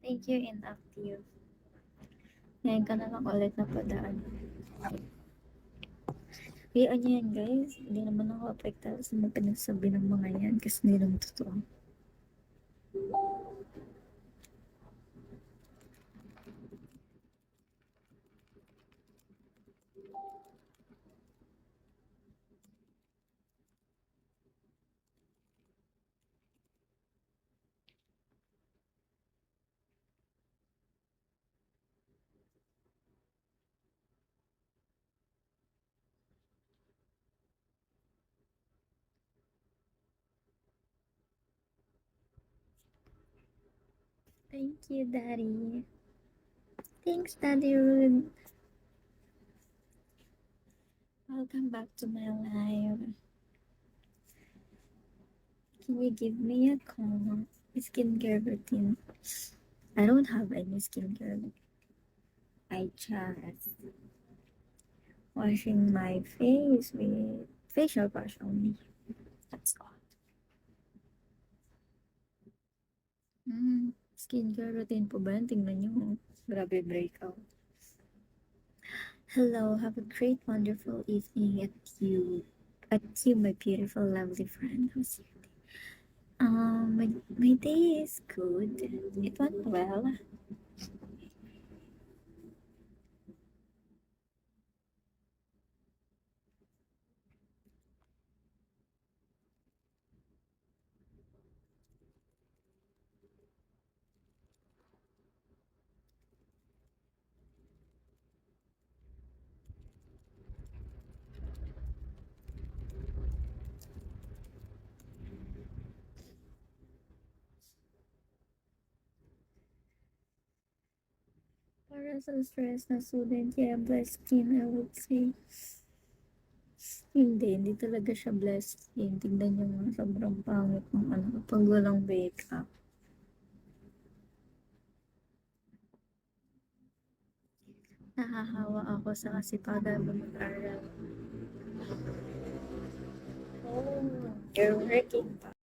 Thank you, inactive. Ngayon ka na lang ulit napadaan. Hayaan niyo yan, guys. Hindi naman ako apektado sa mga pinagsabi ng mga yan kasi hindi naman totoo. Thank you, Daddy. Thanks, Daddy Rude. Welcome back to my life. Can you give me a calm skincare routine? I don't have any skincare. I just washing my face with facial wash only. That's all. Skincare routine po ba yan? Tingnan nyo. Grabe breakout. Hello, have a great, wonderful evening at you, my beautiful, lovely friend. How's your day? My day is good. It went well. Para sa stress na student, yeah, blessed skin, I would say. Hindi talaga siya blessed skin. Tignan nyo nga, sobrang pangit ng ano, pag walang makeup. Nahahawa ako sa kasipagan mo mag-aral. Oh, you're working pa.